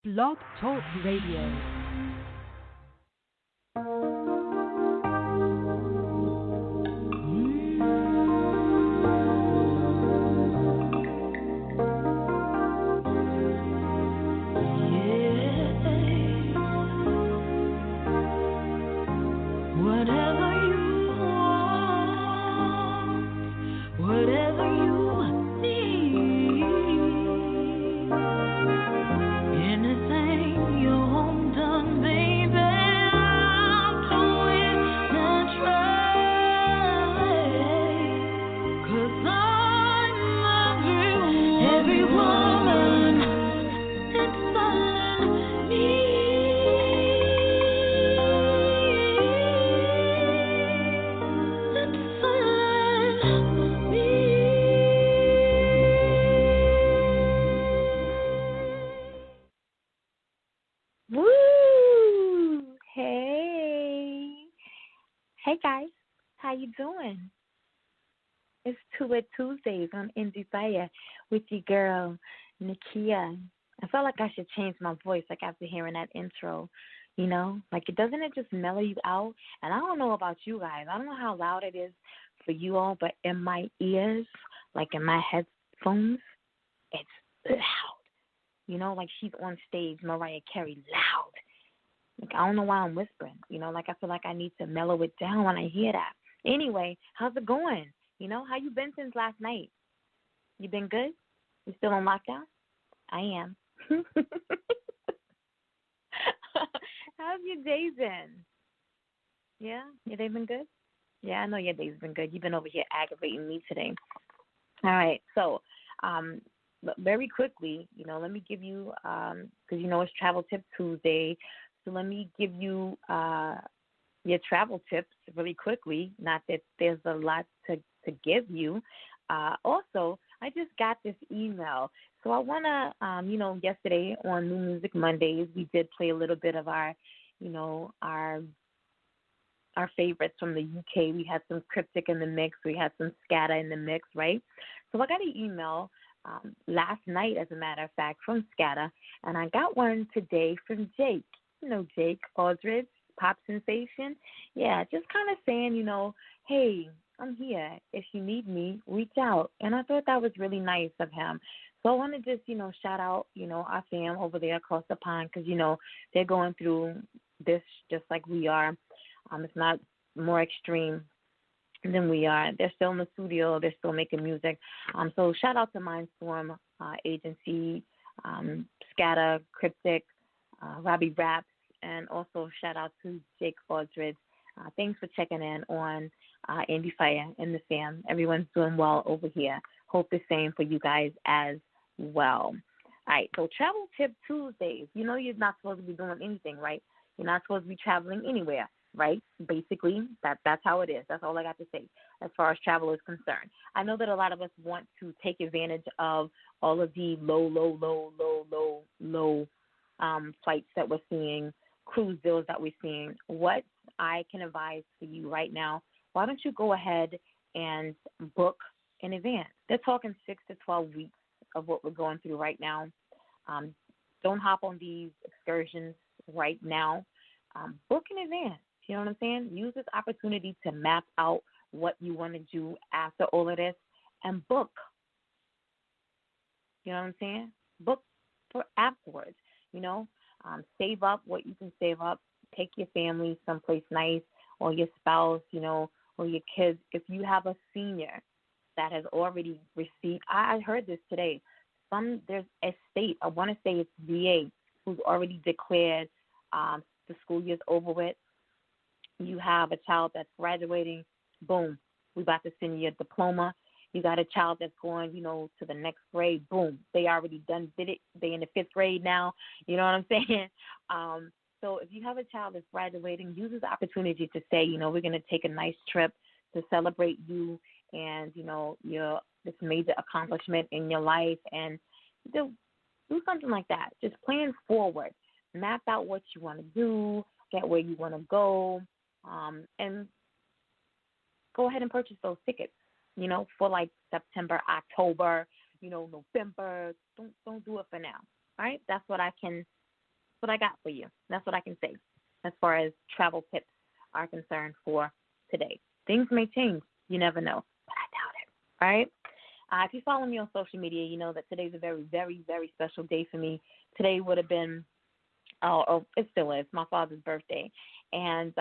Blog Talk Radio. Doing? It's Tuesdays on Endie Fiya with your girl, Nakia. I felt like I should change my voice like after hearing that intro, you know? Like, doesn't it just mellow you out? And I don't know about you guys. I don't know how loud it is for you all, but in my ears, like in my headphones, it's loud. You know, like she's on stage, Mariah Carey, loud. Like, I don't know why I'm whispering. You know, like I feel like I need to mellow it down when I hear that. Anyway, how's it going? You know, how you been since last night? You been good? You still on lockdown? I am. How's your day been? Yeah? Your day been good? Yeah, I know your day's been good. You've been over here aggravating me today. All right, so very quickly, you know, let me give you, because, you know, it's Travel Tip Tuesday, so let me give you your travel tips really quickly. Not that there's a lot to give you. Also, I just got this email. So I want to, you know, yesterday on New Music Mondays, we did play a little bit of our, you know, our favorites from the UK. We had some Cryptic in the mix. We had some Scatta in the mix, right? So I got an email last night, as a matter of fact, from Scatta, and I got one today from Jake. You know, Jake Aldridge, pop sensation. Yeah, just kind of saying, you know, hey, I'm here. If you need me, reach out. And I thought that was really nice of him. So I want to just, you know, shout out, you know, our fam over there across the pond because, you know, they're going through this just like we are. It's not more extreme than we are. They're still in the studio. They're still making music. So shout out to Mindstorm Agency, Scatta, Cryptic, Robbie Raps, and also shout out to Jake Aldridge. Thanks for checking in on Endie Fiya and the fam. Everyone's doing well over here. Hope the same for you guys as well. All right, so Travel Tip Tuesdays. You know you're not supposed to be doing anything, right? You're not supposed to be traveling anywhere, right? Basically, that's how it is. That's all I got to say as far as travel is concerned. I know that a lot of us want to take advantage of all of the low flights that we're seeing, cruise deals that we're seeing. What I can advise for you right now, why don't you go ahead and book in advance? They're talking 6 to 12 weeks of what we're going through right now. Don't hop on these excursions right now. Book in advance. You know what I'm saying? Use this opportunity to map out what you want to do after all of this and book. You know what I'm saying? Book for afterwards, you know. Save up what you can save up. Take your family someplace nice or your spouse, you know, or your kids. If you have a senior that has already received, I heard this today. There's a state, I want to say it's VA, who's already declared the school year's over with. You have a child that's graduating, boom, we about to send you a diploma. You got a child that's going, you know, to the next grade, boom, they already did it. They in the 5th grade now. You know what I'm saying? So if you have a child that's graduating, use this opportunity to say, you know, we're going to take a nice trip to celebrate you and, you know, this major accomplishment in your life, and do something like that. Just plan forward. Map out what you want to do, get where you want to go, and go ahead and purchase those tickets, you know, for like September, October, you know, November. Don't do it for now. All right? That's what I can what I got for you. That's what I can say as far as travel tips are concerned for today. Things may change. You never know, but I doubt it. All right? If you follow me on social media, you know that today's a very, very, very special day for me. Today would have been, it still is, my father's birthday. And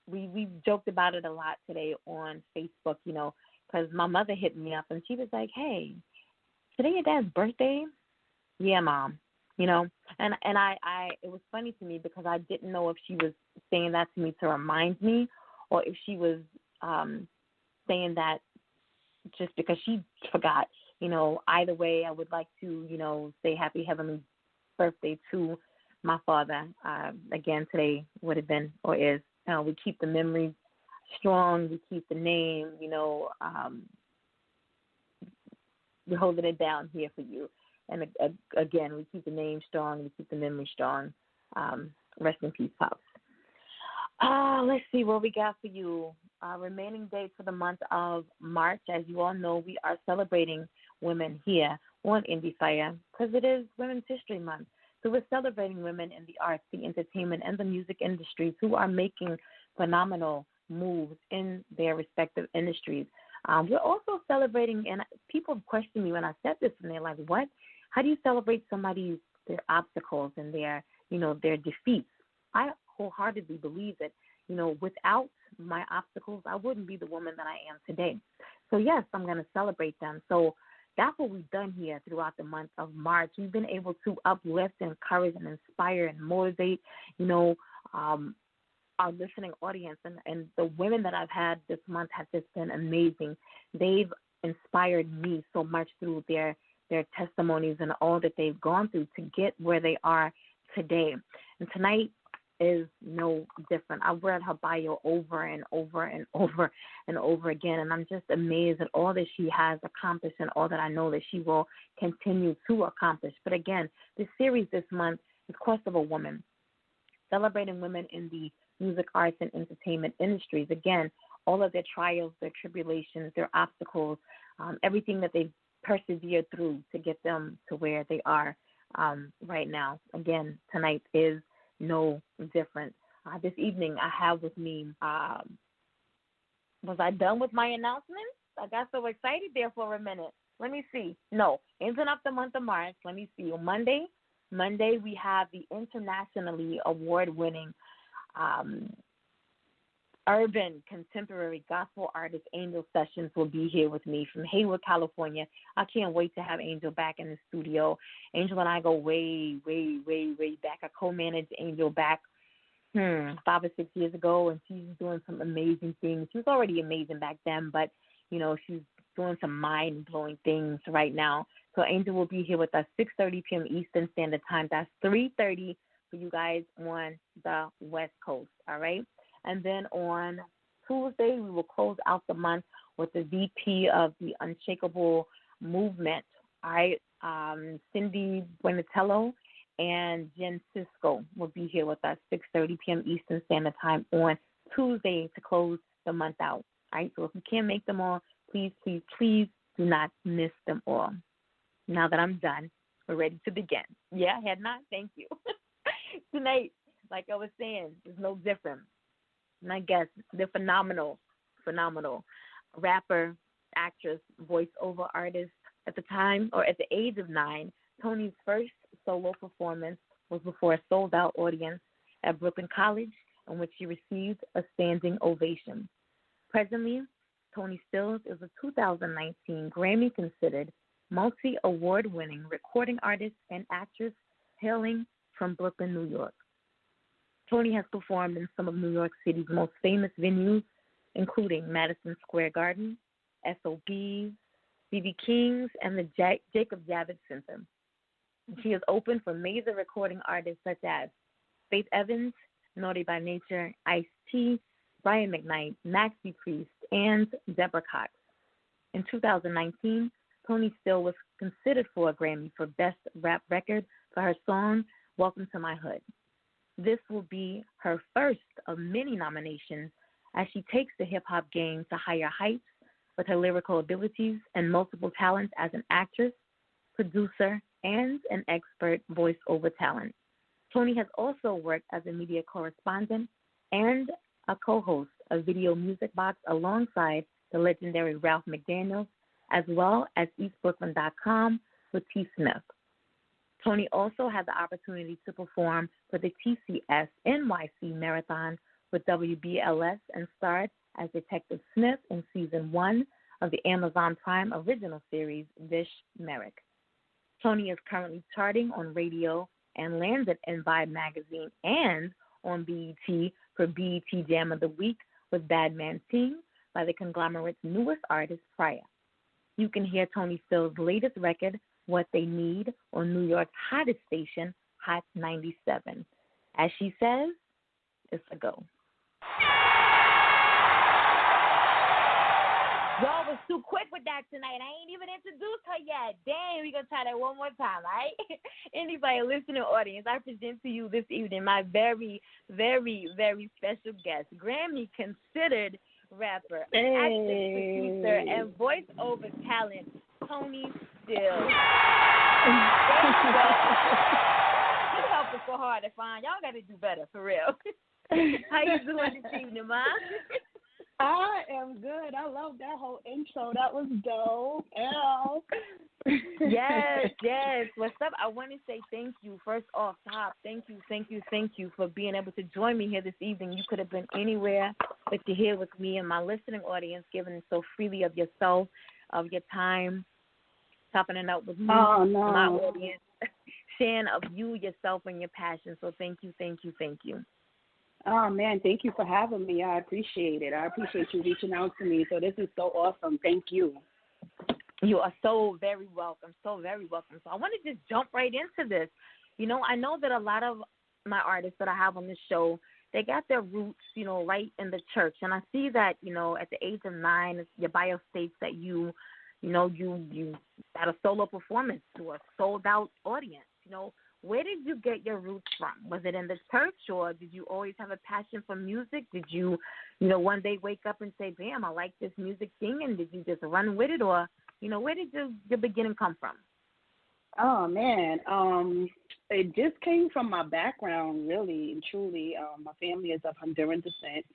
we joked about it a lot today on Facebook, you know, because my mother hit me up and she was like, hey, today your dad's birthday? Yeah, Mom. You know, and I it was funny to me because I didn't know if she was saying that to me to remind me or if she was saying that just because she forgot. You know, either way, I would like to, you know, say happy heavenly birthday to my father. Again, today would have been or is. We keep the memories strong. We keep the name, you know, we're holding it down here for you. And again, we keep the name strong. We keep the memory strong. Rest in peace, Pops. Let's see what we got for you. Remaining dates for the month of March. As you all know, we are celebrating women here on Endie Fiya because it is Women's History Month. So we're celebrating women in the arts, the entertainment, and the music industries who are making phenomenal moves in their respective industries. We're also celebrating, and people question me when I said this, and they're like, what? How do you celebrate their obstacles and their defeats? I wholeheartedly believe that, you know, without my obstacles, I wouldn't be the woman that I am today. So, yes, I'm going to celebrate them. So that's what we've done here throughout the month of March. We've been able to uplift, encourage, and inspire and motivate, you know, our listening audience. And the women that I've had this month have just been amazing. They've inspired me so much through their testimonies and all that they've gone through to get where they are today. And tonight is no different. I've read her bio over and over and over and over again, and I'm just amazed at all that she has accomplished and all that I know that she will continue to accomplish. But again, this series this month is Quest of a Woman, celebrating women in the music, arts, and entertainment industries. Again, all of their trials, their tribulations, their obstacles, everything that they've persevered through to get them to where they are right now. Again, tonight is no different. This evening I have with me, was I done with my announcements? I got so excited there for a minute. Let me see. No, ending up the month of March. Let me see. On Monday we have the internationally award-winning urban contemporary gospel artist Angel Sessions will be here with me from Hayward, California. I can't wait to have Angel back in the studio. Angel and I go way, way, way, way back. I co-managed Angel back 5 or 6 years ago, and she's doing some amazing things. She was already amazing back then, but, you know, she's doing some mind-blowing things right now. So Angel will be here with us 6:30 p.m. Eastern Standard Time. That's 3:30 for you guys on the West Coast, all right? And then on Tuesday, we will close out the month with the VP of the Unshakable Movement, all right? Cindy Buenatello and Jen Cisco will be here with us 6:30 p.m. Eastern Standard Time on Tuesday to close the month out, all right? So if you can't make them all, please, please, please do not miss them all. Now that I'm done, we're ready to begin. Yeah, had not? Thank you. Tonight, like I was saying, is no different. My guests, they're phenomenal rapper, actress, voiceover artist. At the time, or at the age of 9, Toni's first solo performance was before a sold-out audience at Brooklyn College, in which she received a standing ovation. Presently, ToniSteelz is a 2019 Grammy-considered, multi-award-winning recording artist and actress hailing from Brooklyn, New York. Toni has performed in some of New York City's most famous venues, including Madison Square Garden, SOBs, B.B. King's, and the Jacob Javits Center. She has opened for major recording artists such as Faith Evans, Naughty by Nature, Ice-T, Brian McKnight, Maxi Priest, and Deborah Cox. In 2019, ToniSteelz was considered for a Grammy for Best Rap Record for her song, Welcome to My Hood. This will be her first of many nominations as she takes the hip-hop game to higher heights with her lyrical abilities and multiple talents as an actress, producer, and an expert voiceover talent. Toni has also worked as a media correspondent and a co-host of Video Music Box alongside the legendary Ralph McDaniels, as well as EastBrooklyn.com with T. Smith. Toni also had the opportunity to perform for the TCS NYC Marathon with WBLS and starred as Detective Smith in Season 1 of the Amazon Prime original series Vish Merrick. Toni is currently charting on radio and landed in Vibe magazine and on BET for BET Jam of the Week with BadManTing by the Conglomerate's newest artist, PRAYAH. You can hear ToniSteelz' latest record, What They Need, on New York's hottest station, Hot 97. As she says, it's a go. Y'all was too quick with that tonight. I ain't even introduced her yet. Damn, we going to try that one more time, all right? Anybody listening audience, I present to you this evening my very, very, very special guest, Grammy-considered rapper, actress, producer, and voiceover talent, ToniSteelz. You help us so hard to find. Y'all got to do better, for real. How you doing this evening, Ma? I am good. I love that whole intro. That was dope. Ow. Yes. What's up? I want to say thank you. First off, top, thank you for being able to join me here this evening. You could have been anywhere, but you're here with me and my listening audience, giving so freely of yourself, of your time, topping up with me, my audience, sharing of you, yourself, and your passion. So thank you. Oh, man, thank you for having me. I appreciate it. I appreciate you reaching out to me. So this is so awesome. Thank you. You are so very welcome. So I want to just jump right into this. You know, I know that a lot of my artists that I have on this show, they got their roots, you know, right in the church. And I see that, you know, at the age of 9, your bio states that you had a solo performance to a sold-out audience, you know. Where did you get your roots from? Was it in the church, or did you always have a passion for music? Did you, one day wake up and say, damn, I like this music thing, and did you just run with it? Or, where did your beginning come from? Oh, man. It just came from my background, really and truly. My family is of Honduran descent,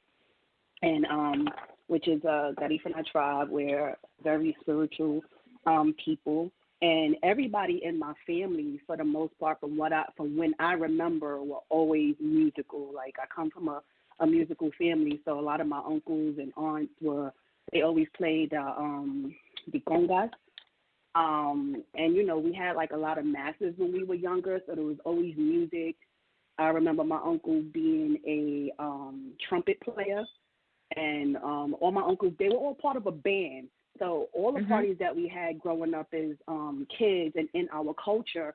and which is a Garifuna tribe. We're very spiritual people. And everybody in my family, for the most part, from when I remember, were always musical. Like, I come from a musical family, so a lot of my uncles and aunts they always played the congas. And, we had, like, a lot of masses when we were younger, so there was always music. I remember my uncle being a trumpet player, and all my uncles, they were all part of a band. So all the parties that we had growing up as kids and in our culture,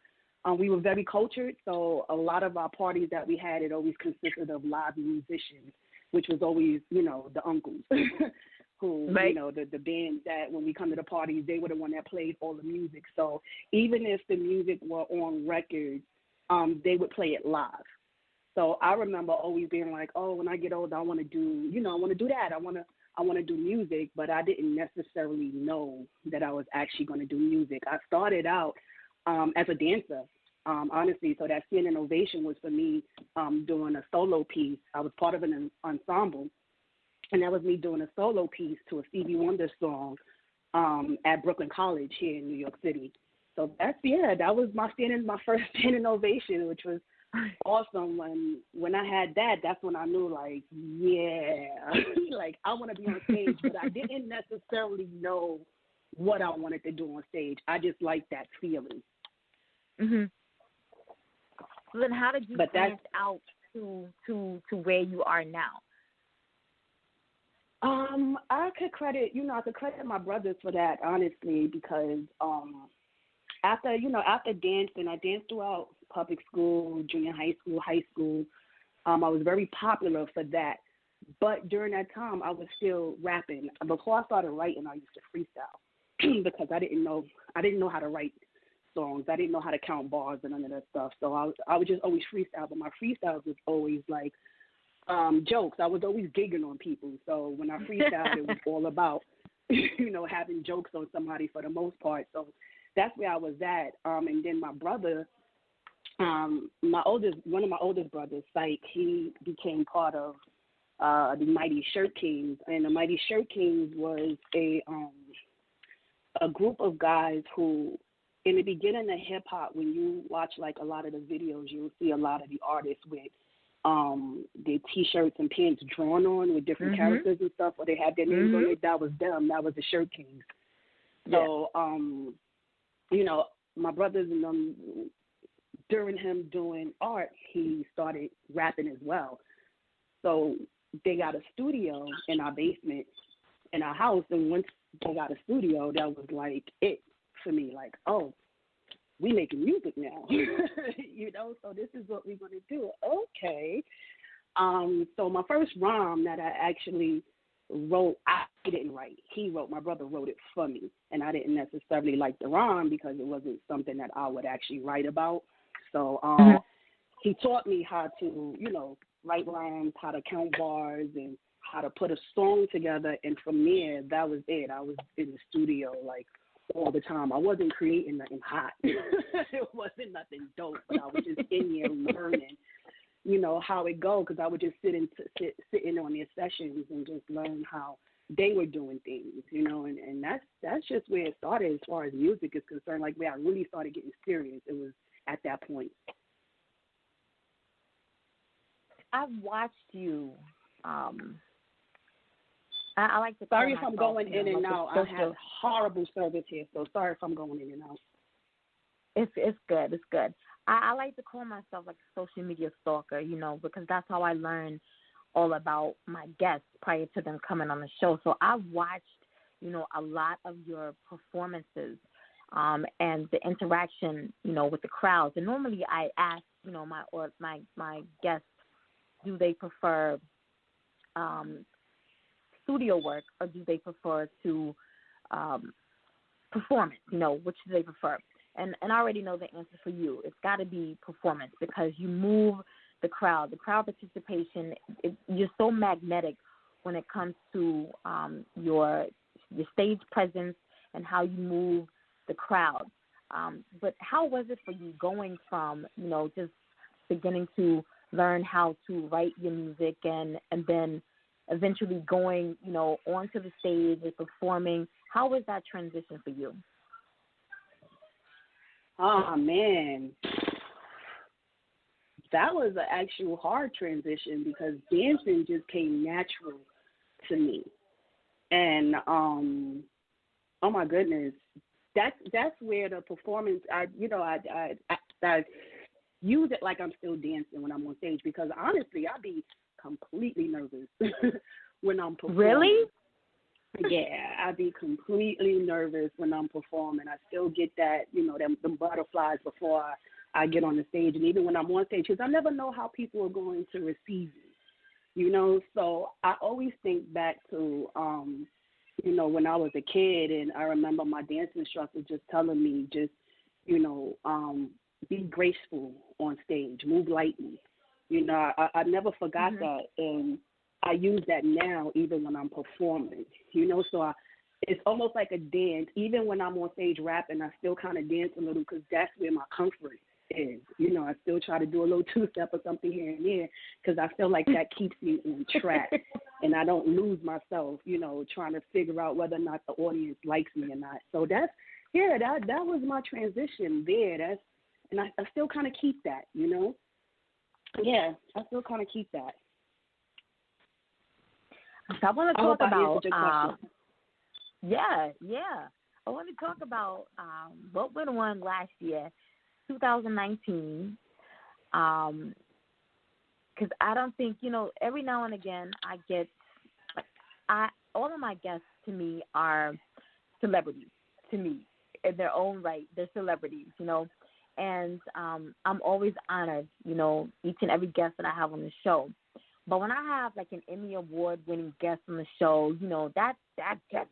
we were very cultured. So a lot of our parties that we had, it always consisted of live musicians, which was always, the uncles who, right. The band that when we come to the parties, they were the one that played all the music. So even if the music were on record, they would play it live. So I remember always being like, oh, when I get older, I want to do, I want to do that. I want to do music, but I didn't necessarily know that I was actually going to do music. I started out as a dancer, honestly. So that standing ovation was for me doing a solo piece. I was part of an ensemble, and that was me doing a solo piece to a Stevie Wonder song at Brooklyn College here in New York City. So that was my first standing ovation, which was awesome. When I had that, that's when I knew, like, yeah, like, I want to be on stage, but I didn't necessarily know what I wanted to do on stage. I just liked that feeling. So then how did you branch out to where you are now? I could credit my brothers for that, honestly, because after dancing, I danced throughout public school, junior high school. I was very popular for that. But during that time, I was still rapping. Before I started writing, I used to freestyle because I didn't know how to write songs. I didn't know how to count bars and none of that stuff. So I would just always freestyle. But my freestyles was always like jokes. I was always gigging on people. So when I freestyled, it was all about having jokes on somebody for the most part. So that's where I was at. And then my brother, one of my oldest brothers, Syke, he became part of the Mighty Shirt Kings, and the Mighty Shirt Kings was a group of guys who, in the beginning of hip hop, when you watch like a lot of the videos, you'll see a lot of the artists with their T-shirts and pants drawn on with different characters and stuff, or they had their names on it. That was them. That was the Shirt Kings. So, you know, my brothers and them, during him doing art, he started rapping as well. So they got a studio in our basement in our house, and once they got a studio, that was like it for me. Like, oh, we making music now, you know. So this is what we're gonna do. Okay. So my first rhyme that I actually wrote, I didn't write. He wrote. My brother wrote it for me, and I didn't necessarily like the rhyme because it wasn't something that I would actually write about. So he taught me how to, you know, write rhymes, how to count bars, and how to put a song together. And from there, that was it. I was in the studio like all the time. I wasn't creating nothing hot. It wasn't nothing dope, but I was just in there learning, you know, how it go, because I would just sitting on their sessions and just learn how they were doing things, you know, and that's just where it started as far as music is concerned. Like, where I really started getting serious, it was at that point. I've watched you. I like to. Sorry if I'm going in and out. I have horrible service here, so sorry if I'm going in and out. It's good. It's good. I like to call myself like a social media stalker, you know, because that's how I learn all about my guests prior to them coming on the show. So I've watched, you know, a lot of your performances and the interaction, you know, with the crowds. And normally I ask, you know, my guests, do they prefer studio work or do they prefer to perform it? You know, which do they prefer? And I already know the answer for you. It's got to be performance because you move the crowd. The crowd participation, you're so magnetic when it comes to your stage presence and how you move the crowd. But how was it for you going from, you know, just beginning to learn how to write your music and then eventually going, you know, onto the stage and performing? How was that transition for you? Oh, man. That was an actual hard transition because dancing just came natural to me. And, oh, my goodness, that's where the performance, I use it like I'm still dancing when I'm on stage because, honestly, I be completely nervous when I'm performing. Really? Yeah, I be completely nervous when I'm performing. I still get that, you know, them butterflies before I get on the stage. And even when I'm on stage, because I never know how people are going to receive me, you know. So I always think back to, you know, when I was a kid, and I remember my dance instructor just telling me, just, you know, be graceful on stage, move lightly. You know, I never forgot that, and I use that now even when I'm performing, you know, so it's almost like a dance. Even when I'm on stage rapping, I still kind of dance a little because that's where my comfort is. You know, I still try to do a little two-step or something here and there because I feel like that keeps me on track and I don't lose myself, you know, trying to figure out whether or not the audience likes me or not. So that was my transition there. And I still kind of keep that, you know. Yeah, I still kind of keep that. So I want to talk about, yeah. I want to talk about what went on last year, 2019, because I don't think, you know, every now and again all of my guests to me are celebrities to me in their own right. They're celebrities, you know, and I'm always honored, you know, each and every guest that I have on the show. But when I have like an Emmy Award-winning guest on the show, you know, that's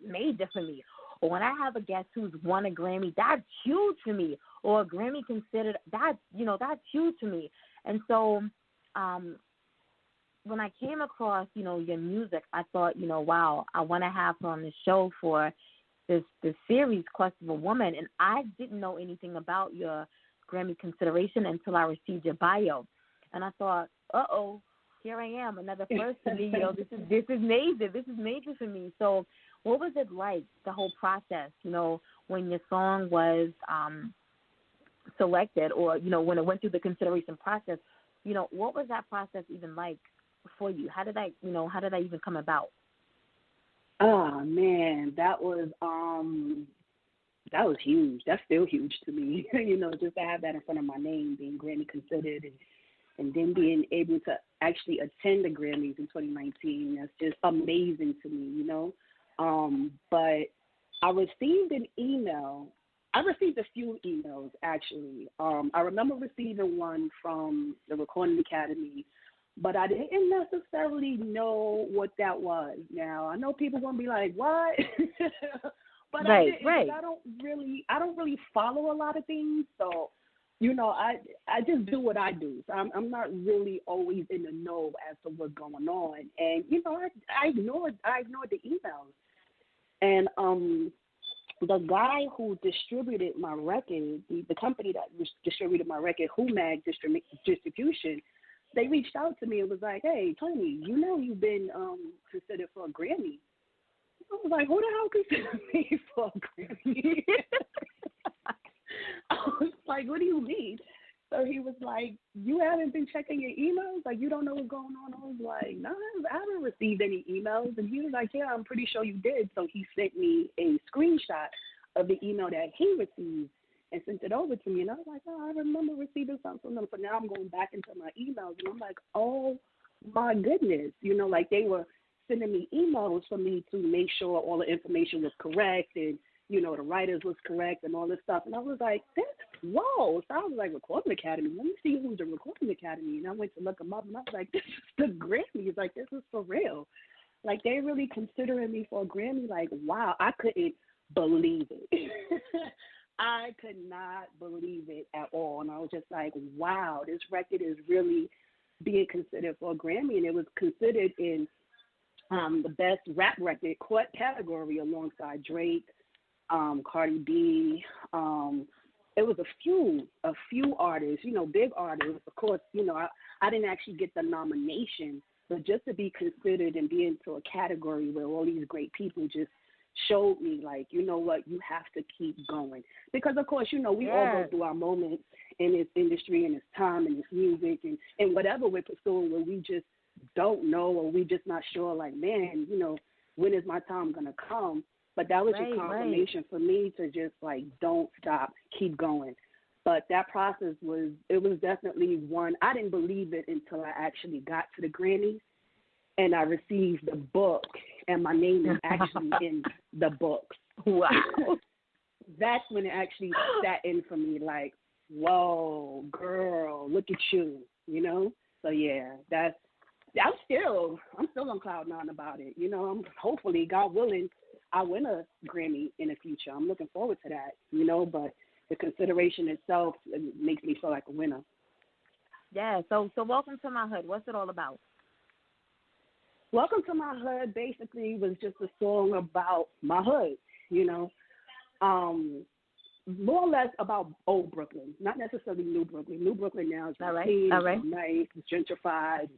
major for me. Or when I have a guest who's won a Grammy, that's huge for me. Or a Grammy-considered, that's huge for me. And so when I came across, you know, your music, I thought, you know, wow, I want to have her on the show for this series, Quest of a Woman. And I didn't know anything about your Grammy consideration until I received your bio. And I thought, uh-oh, here I am, another first to me. This is major. This is major for me. So what was it like, the whole process, when your song was selected, or, when it went through the consideration process, what was that process even like for you? How did that even come about? Oh man, that was huge. That's still huge to me. Just to have that in front of my name, being Grammy considered, and then being able to actually attend the Grammys in 2019. That's just amazing to me, But I received an email. I received a few emails, actually. I remember receiving one from the Recording Academy, but I didn't necessarily know what that was. Now, I know people going to be like, what? But right. I don't really follow a lot of things, so I just do what I do. So I'm not really always in the know as to what's going on, and I ignored the emails, and the guy who distributed my record, the company that distributed my record, Mag Distribution, they reached out to me and was like, hey, Toni, you've been considered for a Grammy. I was like, who the hell considered me for a Grammy? I was like, what do you mean? So he was like, you haven't been checking your emails? Like, you don't know what's going on? I was like, no, I haven't received any emails. And he was like, yeah, I'm pretty sure you did. So he sent me a screenshot of the email that he received and sent it over to me. And I was like, oh, I remember receiving something from them. So now I'm going back into my emails, and I'm like, oh, my goodness. Like they were sending me emails for me to make sure all the information was correct and, the writers was correct and all this stuff. And I was like, whoa. So I was like, Recording Academy. Let me see who's the Recording Academy. And I went to look them up, and I was like, this is the Grammys. Like, this is for real. Like, they really considering me for a Grammy. Like, wow, I couldn't believe it. I could not believe it at all. And I was just like, wow, this record is really being considered for a Grammy. And it was considered in the best rap record category alongside Drake, Cardi B. It was a few artists, big artists. Of course, I didn't actually get the nomination, but just to be considered and be into a category where all these great people just showed me, like, you know what, you have to keep going. Because, of course, we all go through our moments in this industry and this time and this music and whatever we're pursuing where we just don't know, or we just not sure, like, man, when is my time going to come? But that was just confirmation for me to just, like, don't stop, keep going. But that process was definitely one. I didn't believe it until I actually got to the Grammys and I received the book, and my name is actually in the books. Wow. That's when it actually sat in for me, like, whoa, girl, look at you, So, yeah, I'm still on cloud nine about it. I'm hopefully, God willing, I win a Grammy in the future. I'm looking forward to that, but the consideration itself makes me feel like a winner. Yeah, so Welcome to My Hood. What's it all about? Welcome to My Hood basically was just a song about my hood, more or less about old Brooklyn, not necessarily New Brooklyn. New Brooklyn now is clean, nice, it's gentrified,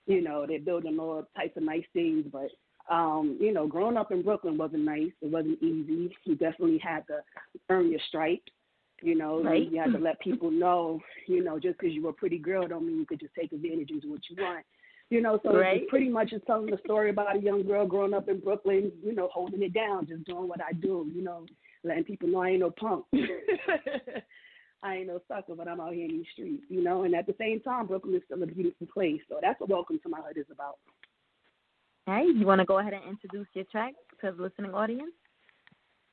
they're building all types of nice things, but growing up in Brooklyn wasn't nice. It wasn't easy. You definitely had to earn your stripes. You had to let people know, just because you were a pretty girl don't mean you could just take advantage and do what you want. So it's pretty much just telling the story about a young girl growing up in Brooklyn, holding it down, just doing what I do, letting people know I ain't no punk. I ain't no sucker, but I'm out here in these streets, and at the same time, Brooklyn is still a beautiful place. So that's what Welcome to My Hood is about. Hey, you want to go ahead and introduce your track to the listening audience?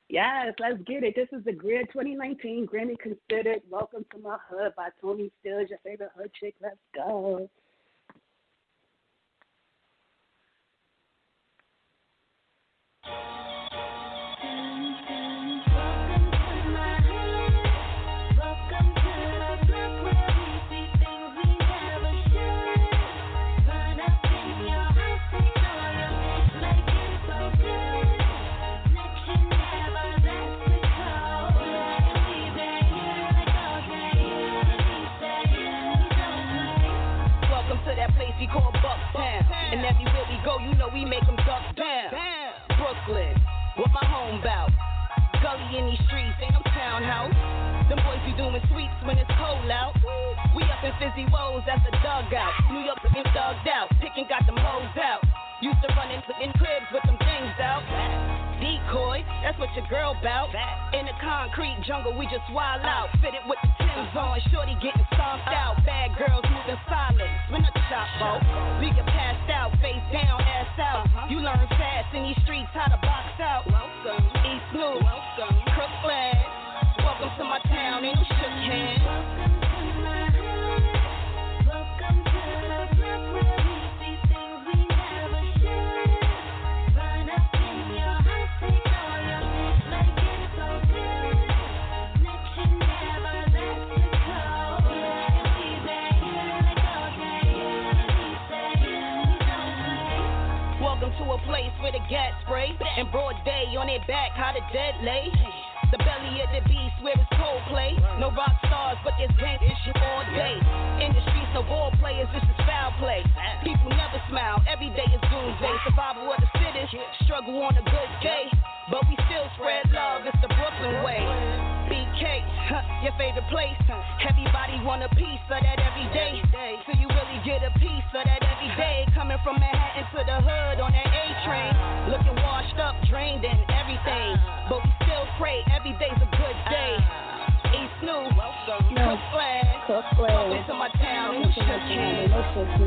Yes, let's get it. This is the Grid 2019 Grammy-considered Welcome to My Hood by ToniSteelz, your favorite hood chick. Let's go. Welcome to that place we call Bucktown. And everywhere we go, you know we make them duck down. Brooklyn, what my home bout? Gully in these streets, ain't no townhouse. Them boys be doing sweeps when it's cold out. We up in Fizzy Woes, that's a dugout. New York looking thugged out, picking got them hoes out. Used to run in cribs with them things out. Decoy, that's what your girl bout. In the concrete jungle, we just wild out. Fitted with the Timbs on, shorty getting stomped out. Bad girls moving silent, spin up the shop, bro. We get passed out, face down, ass out. You learn fast in these streets how to box out. Welcome, East New, welcome, Crooklyn. Welcome to my town, ain't no shook hands. Welcome to the club where we see things we never should. Run up in your house, take all your things, make it so good. Next you never let it go. And we say, like all day. We say, we don't play. Welcome to a place where the gas spray and broad day on their back, how the dead lay. The belly of the beast where it's Coldplay. No rock stars, but there's gangsta shit all day. In the streets, no ball players, this is foul play. People never smile, every day is doomsday. Survival of the fittest, struggle on a good day. But we still spread love, it's the Brooklyn way. BK, your favorite place. Everybody want a piece of that every day. So you really get a piece of that every day. Coming from Manhattan to the hood on that A train. Looking washed up, drained and everything. But we still pray, every day's a good day. East New, welcome, Crooklyn. Welcome to my town, ain't no shook hands. Welcome to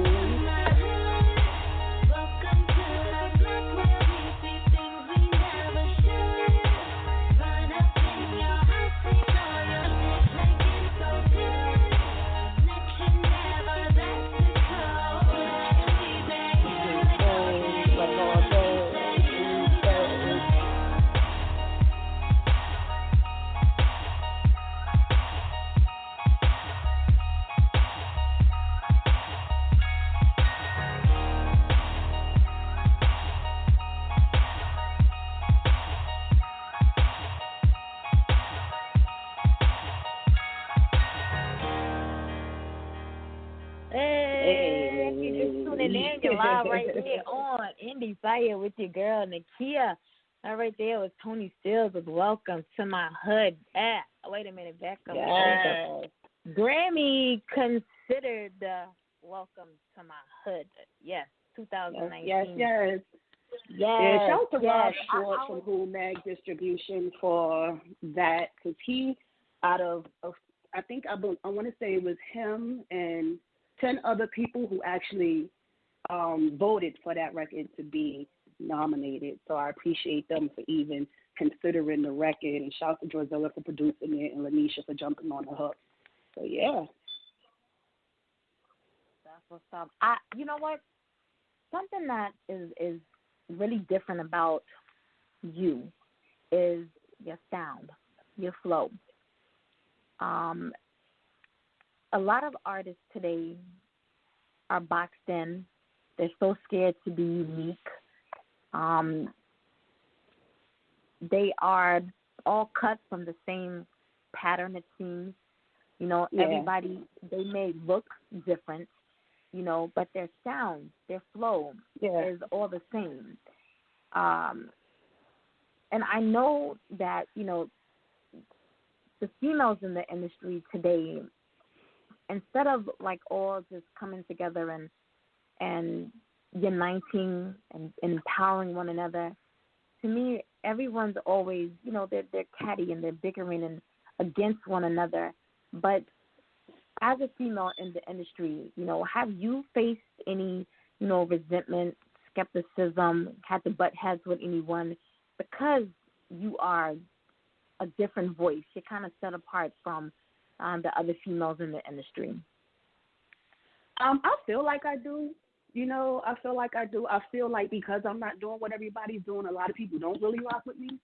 the club where we see things we never should. Run up in your house, take all your things, make it so good. Next you never let it go. And we say, like all day. Hey, if you're just tuning in, you're live right here on Endie Fiya with your girl, Nakia. That right there was ToniSteelz with Welcome to My Hood. Wait a minute, back up. Yes. Grammy-considered Welcome to My Hood. Yes, 2019. Yes. Yes. Yeah, shout out to Rob yes. Short from Who Mag Distribution for that, because he, out of I think I want to say it was him and 10 other people who actually voted for that record to be nominated. So I appreciate them for even considering the record, and shout out to Drozilla for producing it and Lanisha for jumping on the hook. So yeah. That's what's up. You know what? Something that is really different about you is your sound, your flow. A lot of artists today are boxed in. They're so scared to be unique. They are all cut from the same pattern, it seems. You know, everybody, they may look different, you know, but their sound, their flow is all the same. And I know that, you know, the females in the industry today, instead of like all just coming together and uniting and empowering one another, to me, everyone's always, you know, they're catty and they're bickering and against one another. But as a female in the industry, you know, have you faced any, you know, resentment, skepticism, had to butt heads with anyone because you are a different voice? You're kind of set apart from the other females in the industry. I feel like I do. You know, I feel like I do. I feel like because I'm not doing what everybody's doing, a lot of people don't really rock with me,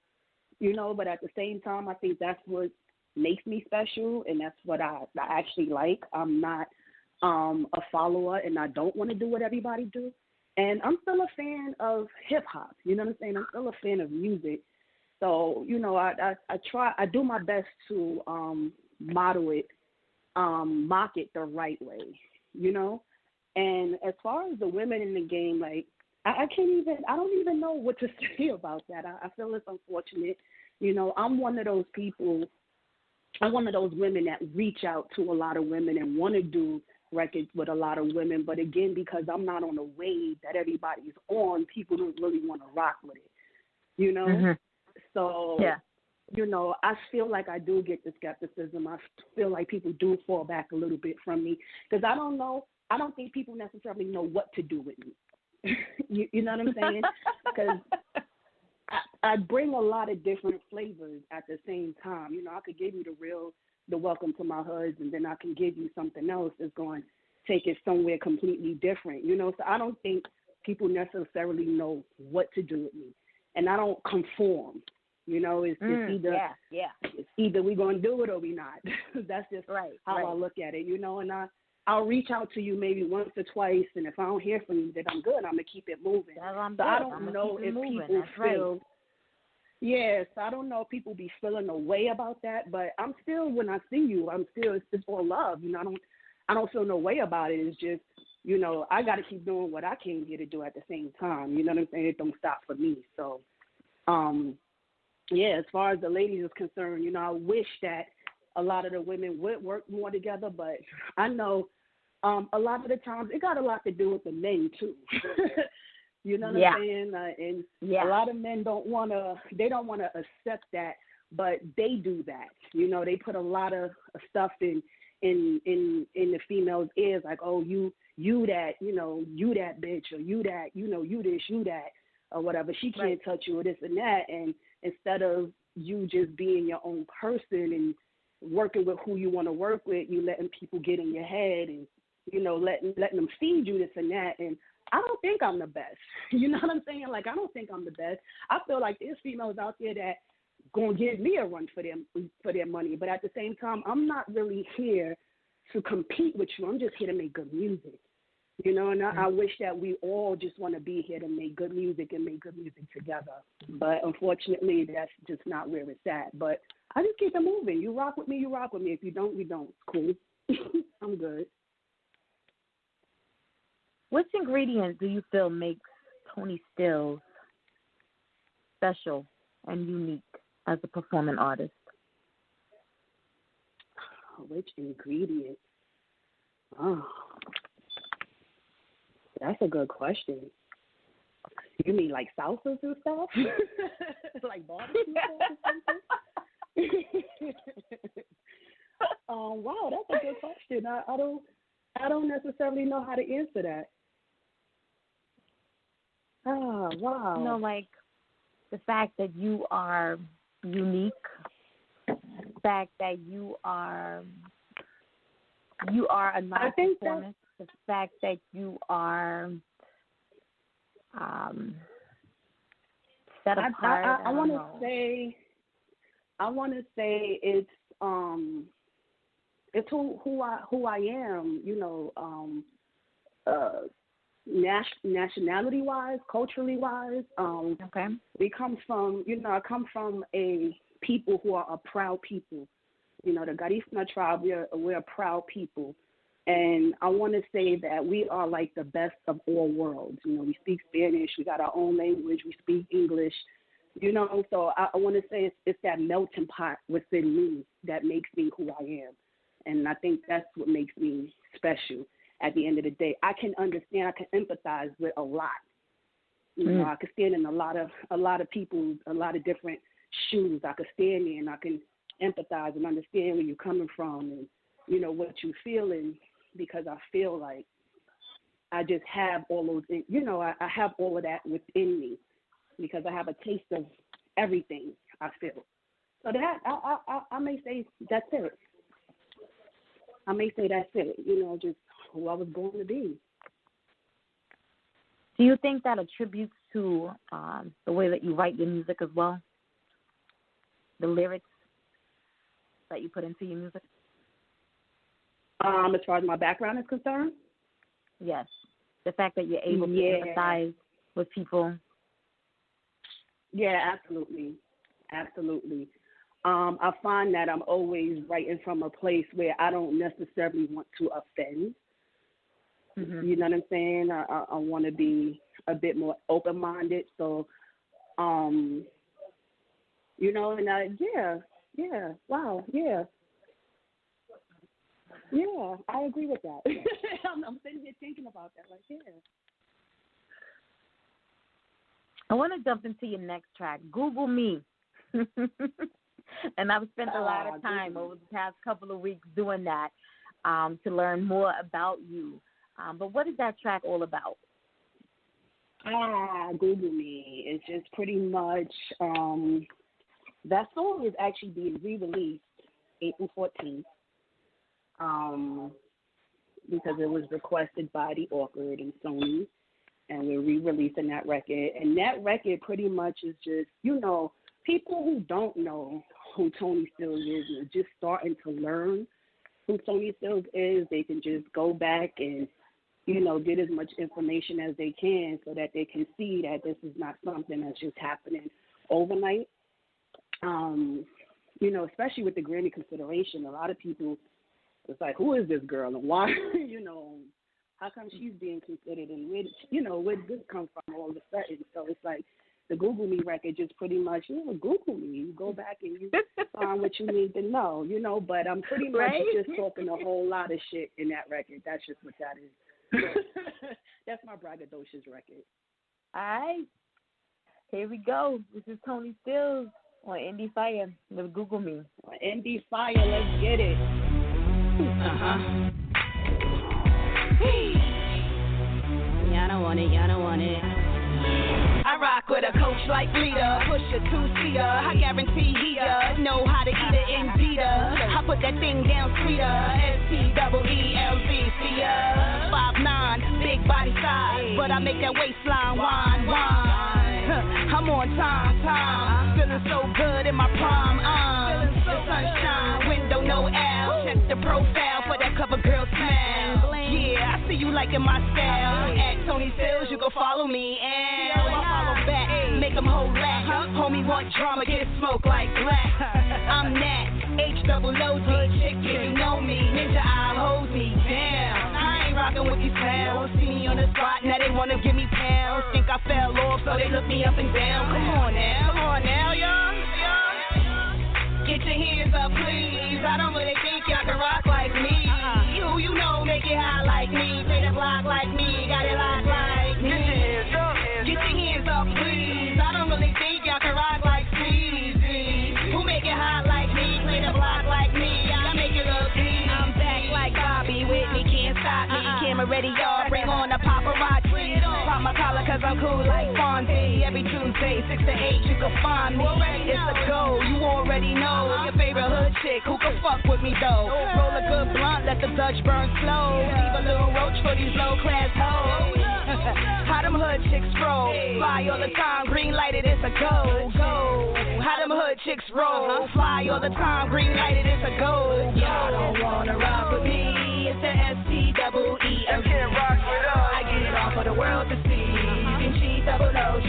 you know, but at the same time, I think that's what makes me special, and that's what I actually like. I'm not a follower, and I don't want to do what everybody do. And I'm still a fan of hip-hop, you know what I'm saying? I'm still a fan of music. So, you know, I do my best to mock it the right way, you know? And as far as the women in the game, like I don't even know what to say about that. I feel it's unfortunate. You know, I'm one of those people. I'm one of those women that reach out to a lot of women and want to do records with a lot of women. But again, because I'm not on the wave that everybody's on, people don't really want to rock with it. You know? Mm-hmm. So, yeah. you know, I feel like I do get the skepticism. I feel like people do fall back a little bit from me because I don't know. I don't think people necessarily know what to do with me. you know what I'm saying? Because I bring a lot of different flavors at the same time. You know, I could give you the welcome to my hoods, and then I can give you something else that's going to take it somewhere completely different. You know, so I don't think people necessarily know what to do with me, and I don't conform. You know, it's either it's either we're going to do it or we not. That's just how I look at it. You know, and I'll reach out to you maybe once or twice, and if I don't hear from you, then I'm good. I'm going to keep it moving. So I don't know if people feel. Yes, I don't know if people be feeling a way about that, but I'm still, when I see you, it's just all love. You know, I don't feel no way about it. It's just, you know, I got to keep doing what I came here to do at the same time. You know what I'm saying? It don't stop for me. So, yeah, as far as the ladies is concerned, you know, I wish that a lot of the women would work more together, but I know a lot of the times it got a lot to do with the men too. You know what I'm saying? And a lot of men don't want to accept that, but they do that. You know, they put a lot of stuff in the female's ears, like, oh, you that, you know, you that bitch, or you that, you know, you this, you that, or whatever. She can't touch you, or this and that. And instead of you just being your own person and working with who you want to work with, you letting people get in your head and, you know, letting them feed you this and that. And I don't think I'm the best. You know what I'm saying? Like, I don't think I'm the best. I feel like there's females out there that going to give me a run for their money. But at the same time, I'm not really here to compete with you. I'm just here to make good music. You know, and I wish that we all just want to be here to make good music and make good music together. But unfortunately, that's just not where it's at. But I just keep it moving. You rock with me, you rock with me. If you don't, you don't. Cool. I'm good. Which ingredient do you feel makes ToniSteelz special and unique as a performing artist? Which ingredient? Oh, that's a good question. You mean like salsas and stuff? Like barbecue sauce or something? Wow, that's a good question. I don't necessarily know how to answer that. Oh, wow. You know, like the fact that you are unique, the fact that you are a nice performance, the fact that you are set apart. I want to say it's who I am, you know, nationality wise, culturally wise. Okay. We come from, you know, I come from a people who are a proud people. You know, the Garifuna tribe, we're a proud people. And I want to say that we are like the best of all worlds. You know, we speak Spanish, we got our own language, we speak English, you know. So I want to say it's that melting pot within me that makes me who I am. And I think that's what makes me special at the end of the day. I can understand, I can empathize with a lot. You know, I can stand in a lot of people, a lot of different shoes. I could stand there and I can empathize and understand where you're coming from and, you know, what you're feeling, because I feel like I just have all those, you know, I have all of that within me because I have a taste of everything I feel. So that, I may say that's it. I may say that's it, you know, just who I was born to be. Do you think that attributes to the way that you write your music as well? The lyrics that you put into your music? As far as my background is concerned? Yes. The fact that you're able to empathize with people. Yeah, absolutely. Absolutely. I find that I'm always writing from a place where I don't necessarily want to offend. You know what I'm saying? I want to be a bit more open-minded. So, you know, and wow, yeah, I agree with that. I'm sitting here thinking about that, like, yeah. I want to jump into your next track, Google Me. And I've spent a lot of time over the past couple of weeks doing that to learn more about you. But what is that track all about? Google Me. It's just pretty much, that song is actually being re-released April 14th because it was requested by the Awkward and Toni, and we're re-releasing that record. And that record pretty much is just, you know, people who don't know who ToniSteelz is and just starting to learn who ToniSteelz is, they can just go back and, you know, get as much information as they can so that they can see that this is not something that's just happening overnight. You know, especially with the Grammy consideration, a lot of people, it's like, who is this girl and why, you know, how come she's being considered and where, you know, where did this come from all of a sudden? So it's like the Google Me record just pretty much, you know, Google Me. You go back and you find what you need to know, you know, but I'm pretty much just talking a whole lot of shit in that record. That's just what that is. That's my braggadocious record. All right. Here we go. This is ToniSteelz on Endie Fiya with Google Me. Endie Fiya, let's get it. Y'all don't want it, y'all don't want it. I rock with a coach like leader, push a two-seater. I guarantee he know how to eat it indeed. I put that thing down sweeter. STEELZ, see ya. 5'9", big body size, but I make that waistline wine. I'm on time, feeling so good in my prime. The sunshine, window no L. Check the profile for that cover girl smile. Yeah, I see you liking my style. At ToniSteelz, you can follow me and I follow back. Make them hold back. Homie want drama, get smoke like black. I'm that H-double-O-D chick, if you know me. Ninja eye holds me down. I ain't rockin' with these pals. See me on the spot, now they wanna give me pounds. Think I fell off, so they look me up and down. Come on now, y'all. Get your hands up, please. I don't really think y'all can rock like me. Who you know make it high like me. Play the block like me, got it locked like me. Get your hands up, please. I don't really think y'all can rock like Steezy. Who make it high like me. Play the block like me, I make it look easy. I'm back like Bobby, with me can't stop me. Camera ready, y'all, bring on the paparazzi. Pop my collar cause I'm cool like Fonzie. Every Tuesday, 6 to 8, you can find me. It's a go, you already know. Your favorite hood chick, who can fuck with me though? Roll a good blunt, let the Dutch burn slow. Leave a little roach for these low class hoes. How them hood chicks roll? Fly all the time, green lighted, it's a go. How them hood chicks roll? Fly all the time, green lighted, it's a go. Y'all don't wanna rock with me. It's the STEELZ. I get it all for the world to see. You can cheat, OOGLE.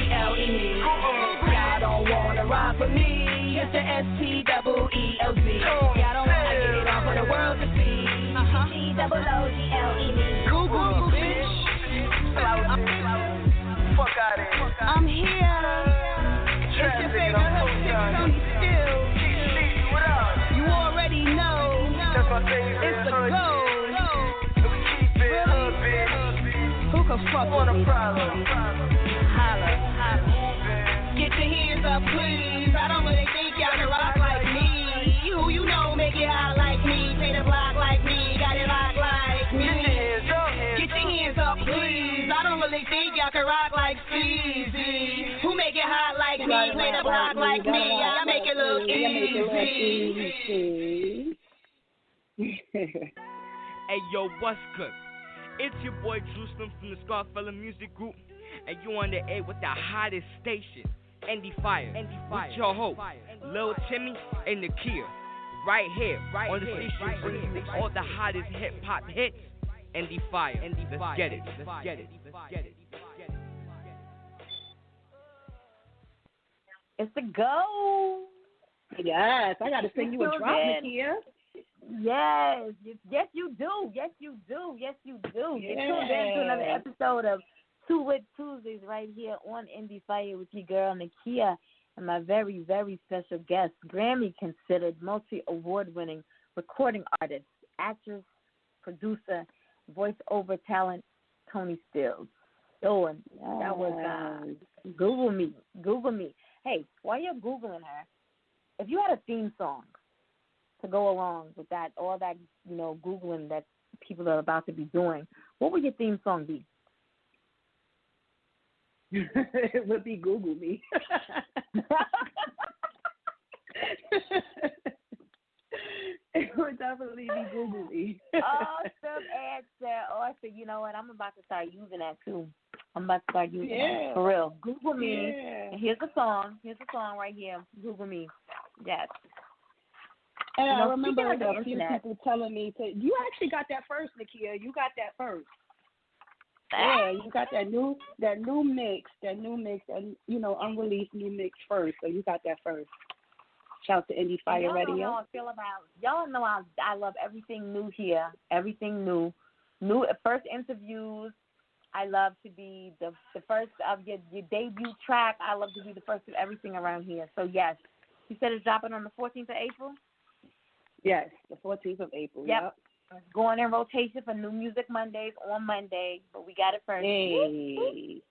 Y'all don't wanna rock with me. It's the STEELZ. Y'all don't wanna get it all for the world to see. You can cheat, OOGLE. Google, bitch. Fuck out of here. I'm here. It's your favorite hood chick, ToniSteelz. What up? You already know. That's my favorite. It's a go. We keep it up, bitch. Who can fuck Want with a me? problem? Holla. Get your hands up, please. I don't really think y'all can rock like me. Who you know make it high like me. Play the block like me. Got it locked like me. Get your hands up, please. I don't really think y'all can rock like Steezy. Who make it hot like me? Play the block like me. I make it look easy. Hey yo, what's good? It's your boy Jerusalem from the Scarfella Music Group, and you on the air with the hottest station, Endie Fiya. With your host, Lil Timmy and Nakia, right here on the station bringing you all the hottest hip hop hits. Endie Fiya. Let's get it. It's a go. Yes, I got to sing you a drop, Nakia. Yes, yes, you do. Yes, you do. Yes, you do. You're tuned in to another episode of Two with Tuesdays right here on Endie Fiya with your girl Nakia and my very, very special guest, Grammy-considered, multi-award-winning recording artist, actress, producer, voice-over talent, ToniSteelz. So, and that was Google me. Google me. Hey, while you're Googling her, if you had a theme song to go along with that, all that, Googling that people are about to be doing, what would your theme song be? It would be Google me. It would definitely be Google me. Awesome answer. Awesome. You know what? I'm about to start using that too. I'm about to start using that. For real. Google me. Yeah. And here's the song. Here's the song right here. Google me. Yes. And I remember a few people telling me, you actually got that first, Nakia. You got that first. Yeah, you got that new mix, and unreleased new mix first. So you got that first. Shout to Endie Fiya Radio. Y'all know how I feel about. Y'all know I love everything new here. Everything new. New first interviews. I love to be the first of your debut track. I love to be the first of everything around here. So yes, you said it's dropping on the 14th of April. Yes, the 14th of April. Yep. It's going in rotation for New Music Mondays on Monday, but we got it first. Hey.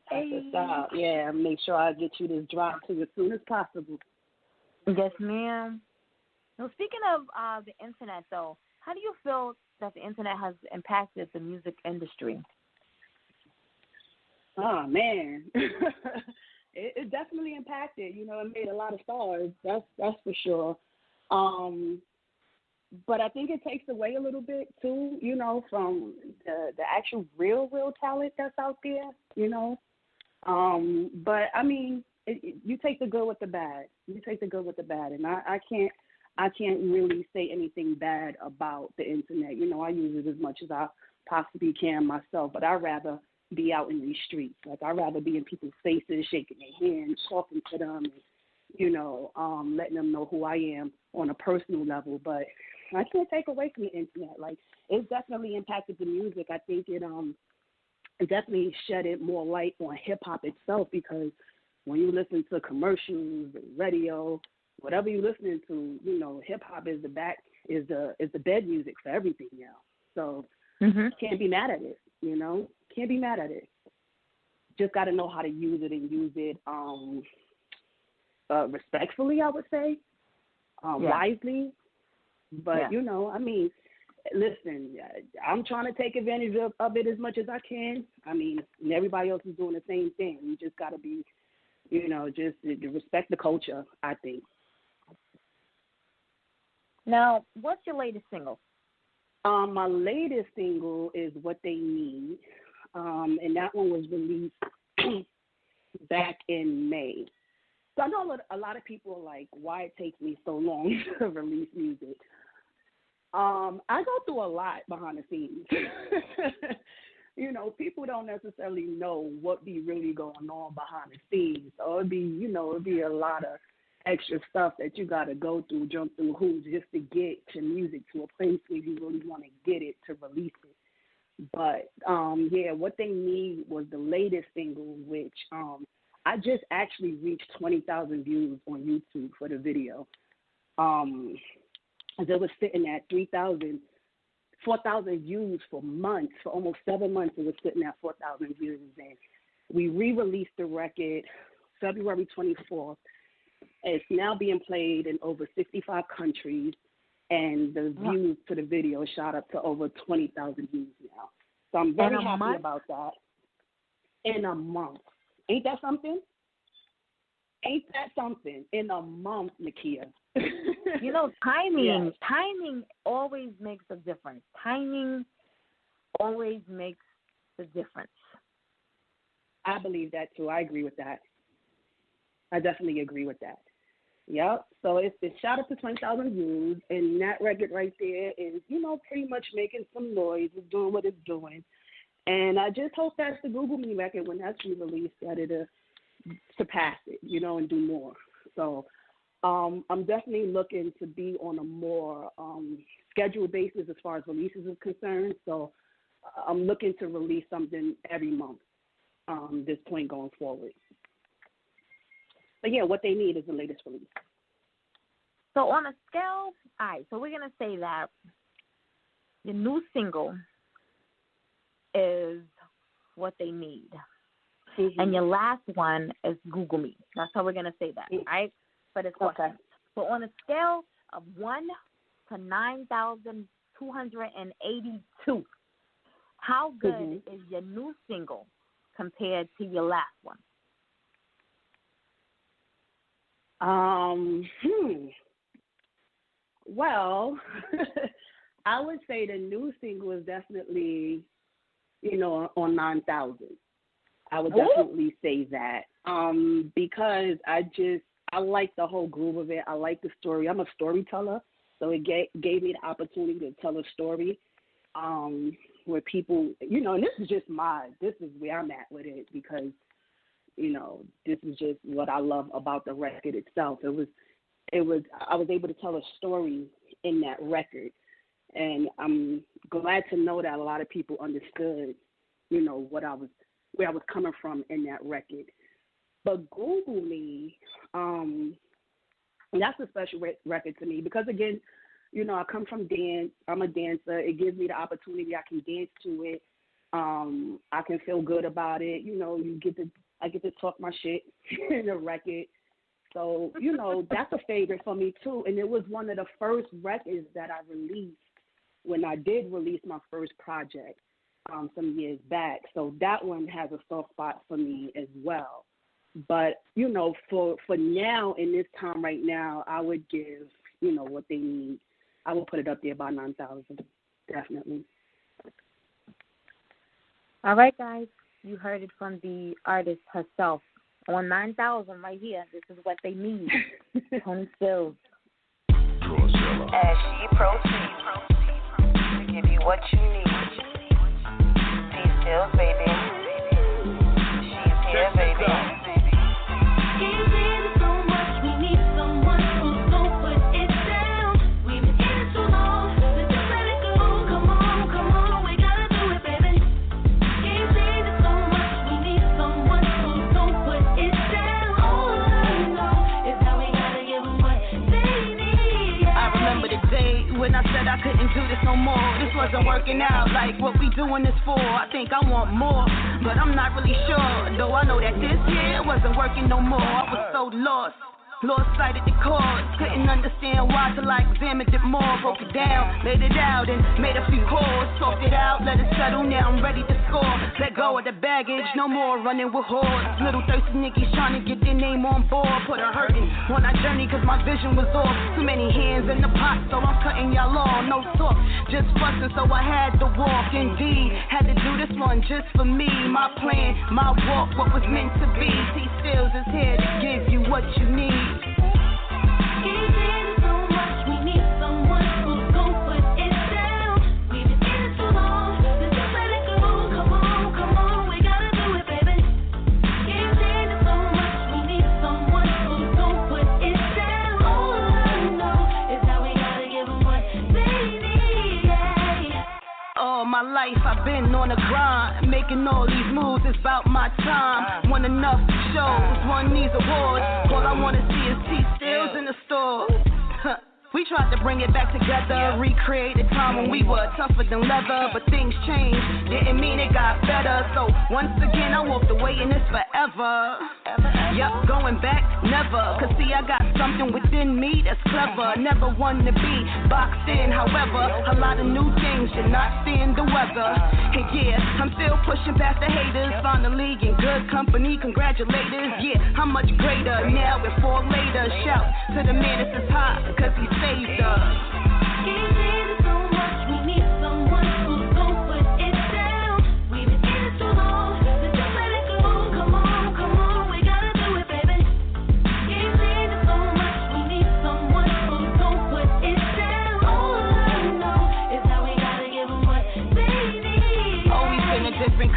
That's a stop. Yeah, make sure I get you this drop to you as soon as possible. Yes, ma'am. Now, speaking of the internet, though, how do you feel that the internet has impacted the music industry? Oh, man. It definitely impacted. It made a lot of stars. That's for sure. But I think it takes away a little bit too, from the actual real talent that's out there, But I mean, you take the good with the bad. You take the good with the bad, and I can't really say anything bad about the internet. I use it as much as I possibly can myself, but I'd rather be out in these streets. Like, I'd rather be in people's faces, shaking their hands, talking to them, and, letting them know who I am on a personal level. But I can't take away from the internet. Like, it's definitely impacted the music. I think it definitely shedded more light on hip hop itself, because when you listen to commercials, radio, whatever you're listening to, hip hop is the bed music for everything now. So can't be mad at it. Can't be mad at it. Just got to know how to use it and use it respectfully, I would say, wisely. But, I mean, listen, I'm trying to take advantage of it as much as I can. I mean, and everybody else is doing the same thing. You just got to be, just respect the culture, I think. Now, what's your latest single? My latest single is What They Need, and that one was released back in May. So I know a lot of people are like, why it takes me so long to release music. I go through a lot behind the scenes. People don't necessarily know what be really going on behind the scenes. So it'd be a lot of extra stuff that you got to go through, jump through hoops just to get your music to a place where you really want to get it to release it. But, What They Need was the latest single, which I just actually reached 20,000 views on YouTube for the video. It was sitting at 4,000 views for months. For almost 7 months, it was sitting at 4,000 views. And we re-released the record February 24th. It's now being played in over 65 countries, and the views to the video shot up to over 20,000 views now. So I'm very happy about that. In a month. Ain't that something? Ain't that something? In a month, Nakia. Timing always makes a difference. Timing always makes the difference. I believe that, too. I agree with that. I definitely agree with that. Yep. So it's shot up to 20,000 views, and that record right there is, pretty much making some noise. It's doing what it's doing. And I just hope that's the Google Me record when that's re-released, that it'll surpass it, and do more. So I'm definitely looking to be on a more scheduled basis as far as releases is concerned. So I'm looking to release something every month. This point going forward. But yeah, what they need is the latest release. So on a scale, all right, so we're going to say that your new single is what they need. Mm-hmm. And your last one is Google Me. That's how we're going to say that, right? For this question. Okay. So on a scale of 1 to 9,282, how good is your new single compared to your last one? Well, I would say the new single is definitely, on 9,000. I would definitely say that because I like the whole groove of it. I like the story. I'm a storyteller, so it gave me the opportunity to tell a story where people, and this is where I'm at with it because, this is just what I love about the record itself. I was able to tell a story in that record, and I'm glad to know that a lot of people understood, where I was coming from in that record. But Google Me, that's a special record to me because, again, I come from dance. I'm a dancer. It gives me the opportunity. I can dance to it. I can feel good about it. I get to talk my shit in the record. So, that's a favorite for me, too. And it was one of the first records that I released when I did release my first project some years back. So that one has a soft spot for me as well. But, for now, in this time right now, I would give, what they need. I would put it up there by 9,000, definitely. All right, guys. You heard it from the artist herself. On 9,000 right here, this is what they need. ToniSteelz. As she proceeds to give you what you need. ToniSteelz, baby. She's here, baby. When I said I couldn't do this no more, this wasn't working out like what we doing this for. I think I want more, but I'm not really sure. Though I know that this here wasn't working no more. I was so lost sight of the chords, couldn't understand why till I examined it more. Broke it down, laid it out, and made a few calls. Talked it out, let it settle, now I'm ready to score. Let go of the baggage, no more running with hordes. Little thirsty niggas trying to get their name on board. Put a hurting on our journey cause my vision was off. Too many hands in the pot, so I'm cutting y'all off. No talk, just fussing, so I had to walk. Indeed, had to do this one just for me. My plan, my walk, what was meant to be. ToniSteelz is here to give you what you need. My life, I've been on a grind, making all these moves, it's about my time. Want enough shows, one needs awards. All I wanna see is ToniSteelz in the store. We tried to bring it back together, recreate the time when we were tougher than leather, but things changed, didn't mean it got better. So once again, I walked away and it's forever. Yup, going back, never. Cause see, I got something within me that's clever. Never one to be boxed in, however, a lot of new things should not stand the weather. And yeah, I'm still pushing past the haters, finally in good company, congratulators. Yeah, how much greater now and for later. Shout to the man that's hot, cause he saved us.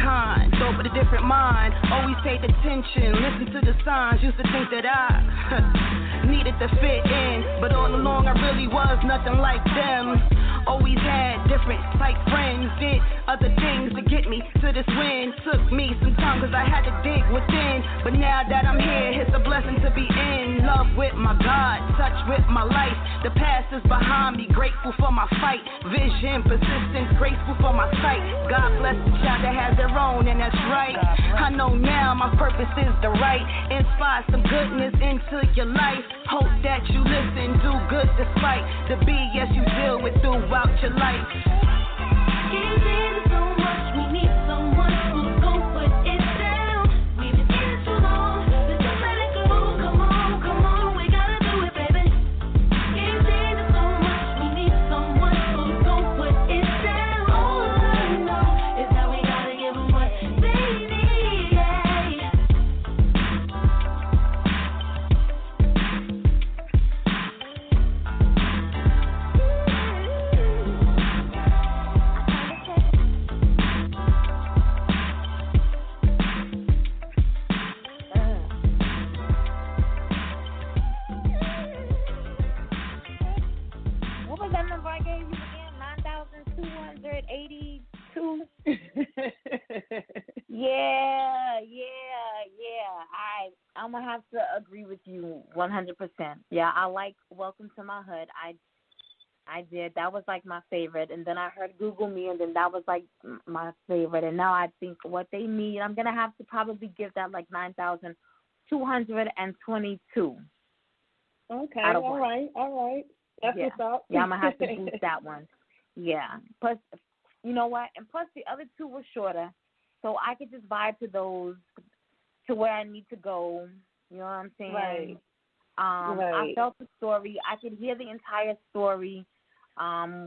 kind, dope with a different mind. Always paid attention, listen to the signs. Used to think that I needed to fit in, but all along I really was nothing like them. Always had different type friends, did other things to get me to this win. Took me some time cause I had to dig within, but now that I'm here, it's a blessing to be in. Love with my God, touch with my life. The past is behind me, grateful for my fight. Vision, persistence, graceful for my sight. God bless the child that has their own, and that's right. I know now my purpose is the right. Inspire some goodness into your life. Hope that you listen, do good despite the BS you deal with throughout your life. Can't live so much, we need someone who's gon' put it down. We've been in it too long, let's just let it go. Come on, we gotta do it, baby. Can't live so much, we need someone who's gon' put it down. All I know is that we gotta give them what they need, yeah. What was that number I gave you again? 9,282. Yeah. I'm gonna have to agree with you 100%. Yeah, I like Welcome to My Hood. I did. That was like my favorite. And then I heard Google Me, and then that was like my favorite. And now I think What They Need, I'm gonna have to probably give that like 9,222. Okay, Out of all one. right. That's Yeah. what's up. Yeah, I'm gonna have to boost that one. Yeah. Plus, you know what? And plus, the other two were shorter, so I could just vibe to those, to where I need to go. You know what I'm saying? Right. I felt the story. I could hear the entire story.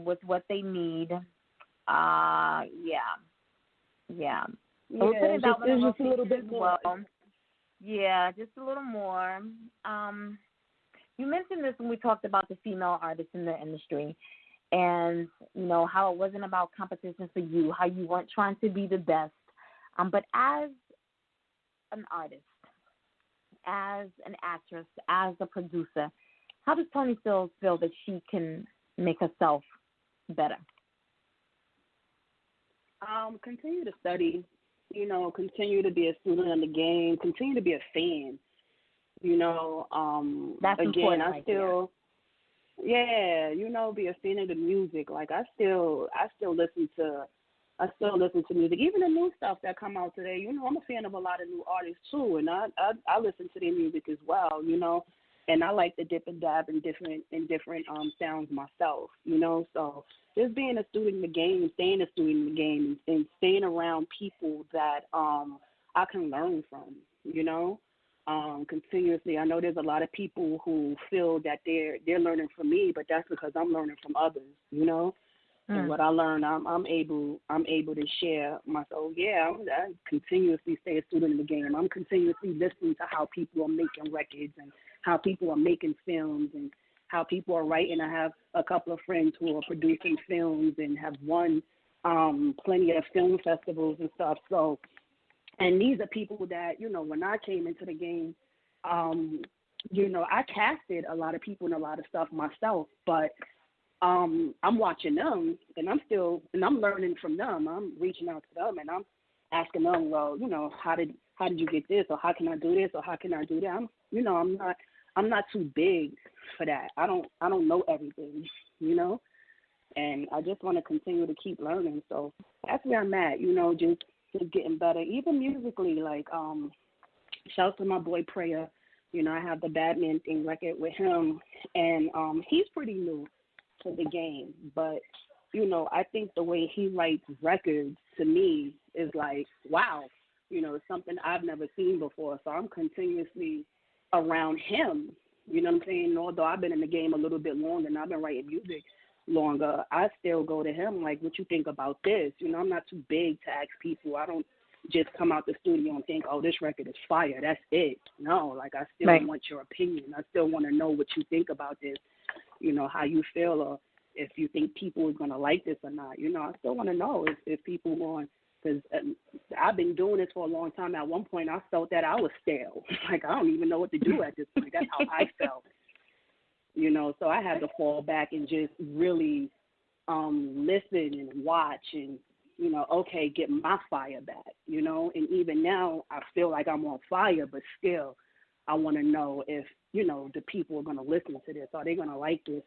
With What They Need. Yeah. Yeah, So we're putting that one in just a little rotation bit as more. well. Yeah, just a little more. You mentioned this when we talked about the female artists in the industry, and you know how it wasn't about competition for you, how you weren't trying to be the best. But as an artist, as an actress, as a producer, how does ToniSteelz feel that she can make herself better? Continue to study, continue to be a student in the game, continue to be a fan, That's again, important I right still, be a fan of the music. Like I still listen to music, even the new stuff that come out today. I'm a fan of a lot of new artists too, and I listen to their music as well, and I like to dip and dab in different sounds myself, So just being a student in the game, staying a student in the game, and staying around people that I can learn from, continuously. I know there's a lot of people who feel that they're learning from me, but that's because I'm learning from others, And what I learn, I'm able to share myself. Yeah, I continuously stay a student in the game. I'm continuously listening to how people are making records and how people are making films and how people are writing. I have a couple of friends who are producing films and have won plenty of film festivals and stuff. So, and these are people that, when I came into the game, I casted a lot of people and a lot of stuff myself, but I'm watching them and I'm learning from them. I'm reaching out to them and I'm asking them, well, how did you get this, or how can I do this, or how can I do that? I'm not too big for that. I don't know everything, and I just want to continue to keep learning. So that's where I'm at, just getting better, even musically. Like shout out to my boy PRAYAH. I have the BadManTing record with him, and he's pretty new to the game, but I think the way he writes records to me is like, wow, it's something I've never seen before. So I'm continuously around him, you know what I'm saying? Although I've been in the game a little bit longer and I've been writing music longer, I still go to him like, what you think about this? I'm not too big to ask people. I don't just come out the studio and think, oh, this record is fire, that's it. No, like I still want your opinion. I still want to know what you think about this, how you feel, or if you think people are going to like this or not. I still want to know if people going because I've been doing this for a long time. At one point, I felt that I was stale. Like, I don't even know what to do at this point. That's how I felt. So I had to fall back and just really listen and watch and, okay, get my fire back, And even now, I feel like I'm on fire, but still, I want to know if, the people are going to listen to this. Are they going to like this?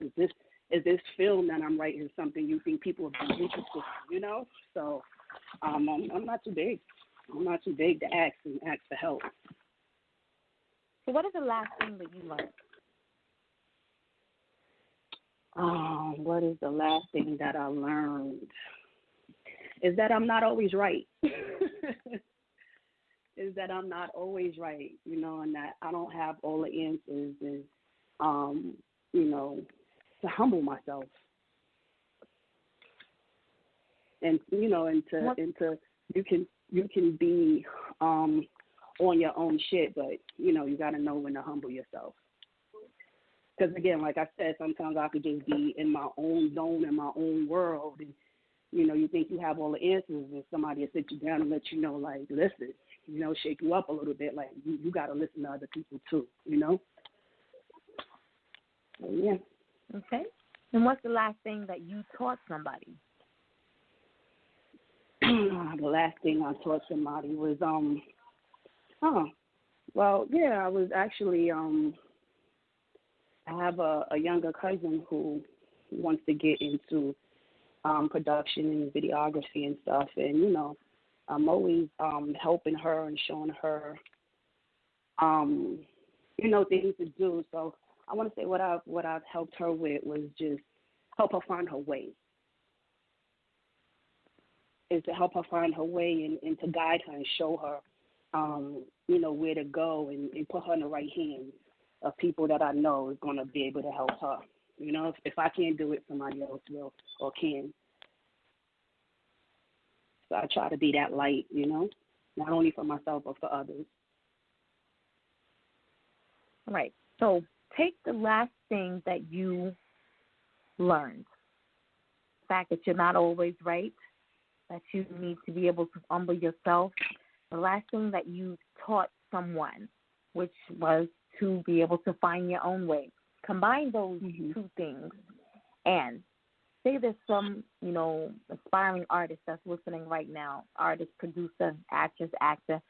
Is this film that I'm writing something you think people have been interested in, So I'm not too big. I'm not too big to ask for help. So what is the last thing that you learned? What is the last thing that I learned? Is that I'm not always right. Is that I'm not always right, and that I don't have all the answers, and, to humble myself. And, and to you can be on your own shit, but, you got to know when to humble yourself. Because, again, like I said, sometimes I could just be in my own zone, in my own world, and, you think you have all the answers, and somebody will sit you down and let you know, like, listen, shake you up a little bit, like, you got to listen to other people, too, So, yeah. Okay. And what's the last thing that you taught somebody? The last thing I taught somebody was, I was actually, I have a younger cousin who wants to get into production and videography and stuff, and I'm always helping her and showing her things to do. So I want to say what I've helped her with was just help her find her way. Is to help her find her way and to guide her and show her where to go and put her in the right hands of people that I know is going to be able to help her. If I can't do it, somebody else will or can. So I try to be that light, not only for myself but for others. Right. So take the last thing that you learned. The fact that you're not always right, that you need to be able to humble yourself. The last thing that you taught someone, which was to be able to find your own way. Combine those two things, and say there's some, aspiring artist that's listening right now, artist, producer, actress, actor,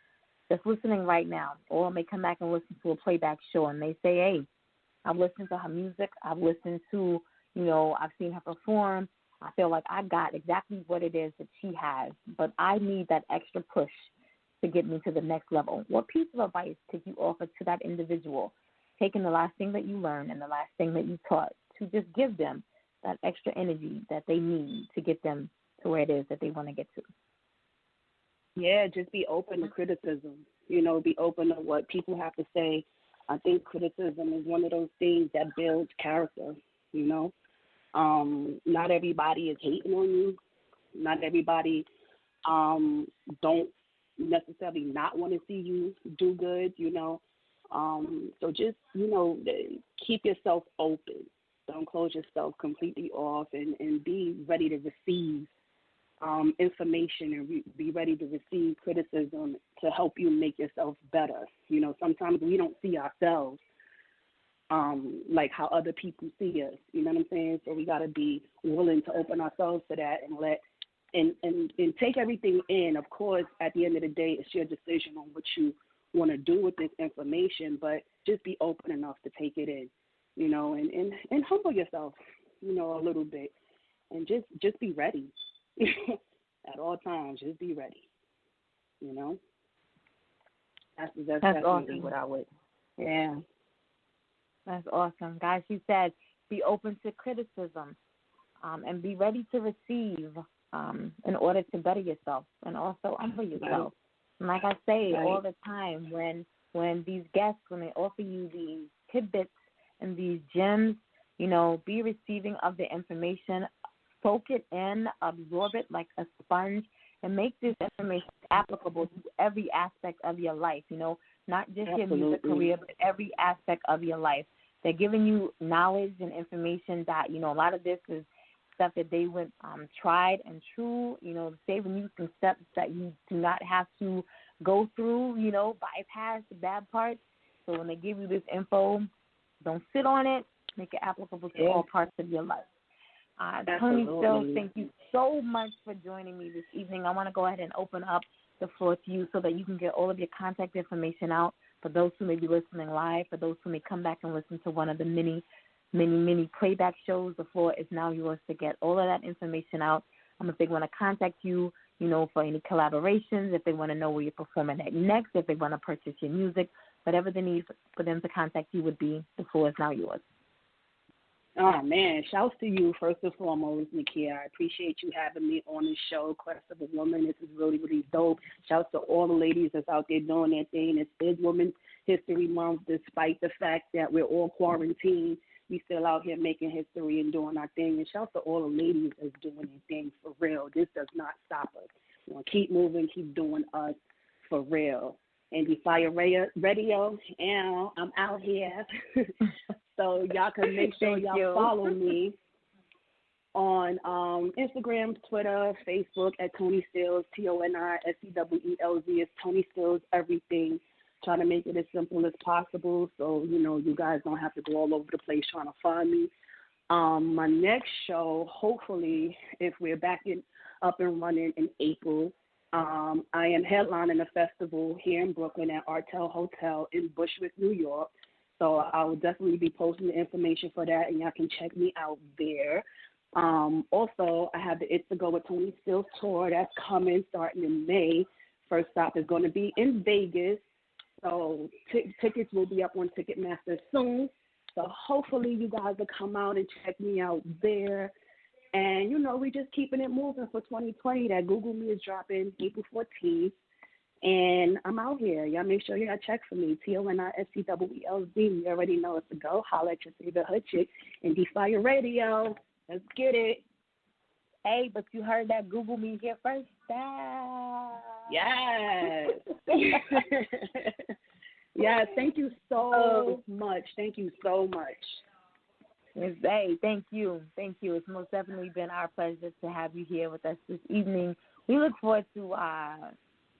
that's listening right now, or may come back and listen to a playback show, and they say, hey, I've listened to her music, I've listened to, I've seen her perform, I feel like I've got exactly what it is that she has, but I need that extra push to get me to the next level. What piece of advice could you offer to that individual, taking the last thing that you learned and the last thing that you taught, to just give them that extra energy that they need to get them to where it is that they want to get to? Yeah, just be open to criticism. Be open to what people have to say. I think criticism is one of those things that builds character, Not everybody is hating on you. Not everybody don't necessarily not want to see you do good, So just, keep yourself open. Don't close yourself completely off, and be ready to receive information and be ready to receive criticism to help you make yourself better. Sometimes we don't see ourselves like how other people see us. You know what I'm saying? So we got to be willing to open ourselves to that and let and take everything in. Of course, at the end of the day, it's your decision on what you want to do with this information, but just be open enough to take it in, and humble yourself, a little bit, and just be ready at all times. Just be ready, That's definitely awesome. what I would. Yeah. That's awesome. Guys, you said be open to criticism and be ready to receive in order to better yourself and also humble yourself. And like I say all the time, when these guests, when they offer you these tidbits and these gems, be receiving of the information, soak it in, absorb it like a sponge, and make this information applicable to every aspect of your life, not just your music career, but every aspect of your life. They're giving you knowledge and information that, a lot of this is stuff that they went tried and true, saving you some steps that you do not have to go through, bypass the bad parts. So when they give you this info, don't sit on it. Make it applicable to all parts of your life. ToniSteelz, thank you so much for joining me this evening. I want to go ahead and open up the floor to you so that you can get all of your contact information out for those who may be listening live, for those who may come back and listen to one of the many playback shows. The floor is now yours to get all of that information out. If they want to contact you, for any collaborations, if they want to know where you're performing at next, if they want to purchase your music, whatever the need for them to contact you would be, the floor is now yours. Oh, man, shouts to you, first and foremost, Nakia. I appreciate you having me on the show, Quest of a Woman. This is really, really dope. Shouts to all the ladies that's out there doing their thing. It's Women's History Month, despite the fact that we're all quarantined. We still out here making history and doing our thing. And shouts to all the ladies that's doing their thing for real. This does not stop us. We're going to keep moving, keep doing us for real. Endie Fiya Radio, and I'm out here. So y'all can make sure y'all follow me on Instagram, Twitter, Facebook at ToniSteelz, ToniSteelz. It's ToniSteelz everything. Trying to make it as simple as possible so, you guys don't have to go all over the place trying to find me. My next show, hopefully, if we're up and running in April, I am headlining a festival here in Brooklyn at Artel Hotel in Bushwick, New York. So I will definitely be posting the information for that, and y'all can check me out there. Also, I have the It's a Go with ToniSteelz tour that's coming starting in May. First stop is going to be in Vegas. So tickets will be up on Ticketmaster soon. So hopefully you guys will come out and check me out there. And, we just keeping it moving for 2020. That Google Me is dropping April 14th. And I'm out here. Y'all make sure y'all check for me. ToniSteelz. You already know it's a go. Holla at your favorite hood chick. Endie Fiya Radio. Let's get it. Hey, but you heard that Google Me here first. Yes. Yes, thank you so much. Thank you so much. Hey, thank you. Thank you. It's most definitely been our pleasure to have you here with us this evening. We look forward to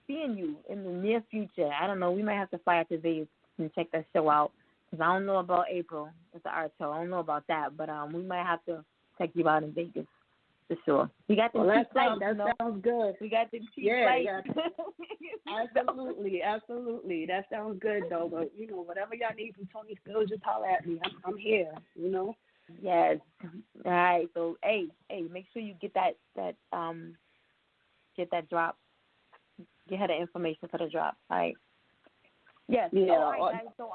seeing you in the near future. I don't know. We might have to fly out to Vegas and check that show out because I don't know about April. It's the art show. I don't know about that, but we might have to check you out in Vegas. For sure. We got the cheap flights. That sounds good. We got the cheap flights. Yeah. Absolutely. That sounds good, though. But, whatever y'all need from ToniSteelz, just holler at me. I'm here, Yes. All right. So, hey, make sure you get that drop. Get her the information for the drop. All right. Yes. Yeah. All right, guys. So,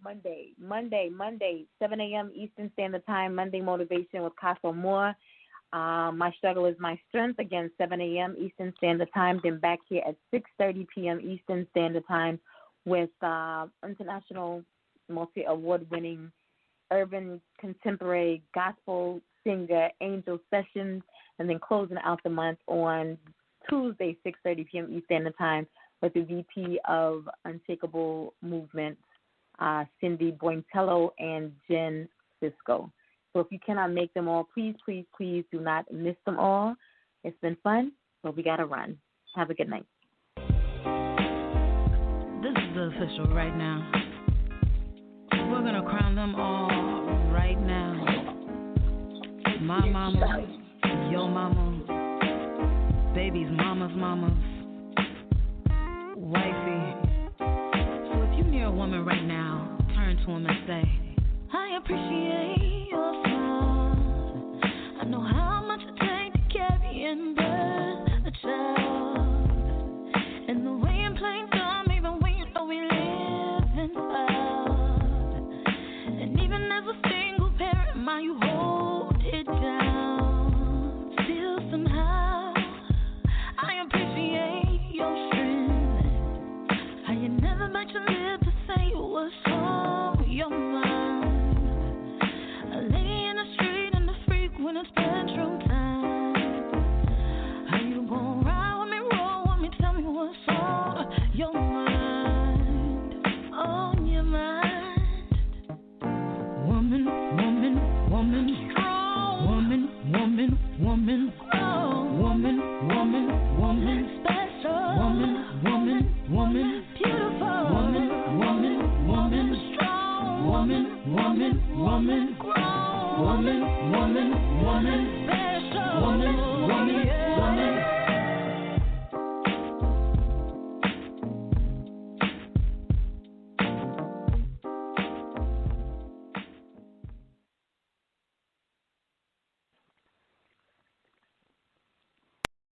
Monday, 7 a.m. Eastern Standard Time, Monday Motivation with Casa Moore. My Struggle is My Strength, again, 7 a.m. Eastern Standard Time. Then back here at 6:30 p.m. Eastern Standard Time with international multi-award-winning urban contemporary gospel singer Angel Sessions. And then closing out the month on Tuesday, 6:30 p.m. Eastern Standard Time with the VP of Unshakable Movement, Cindy Bointello and Jen Cisco. So if you cannot make them all, please do not miss them all. It's been fun, but we got to run. Have a good night. This is the official right now. We're going to crown them all right now. My mama, your mama, baby's mama's mama's wifey. So if you're near a woman right now, turn to him and say, I appreciate your smile. I know how much it takes to carry and birth a child. And the way you play dumb, even when you know we live in proud. And even as a single parent, my you hold it down. Still somehow, I appreciate your strength. How you never bite your lip to say what's on your mind. When it's bedroom time, how you gon' ride with me, roll with me, tell me what's on your mind, on your mind. Woman, strong. woman.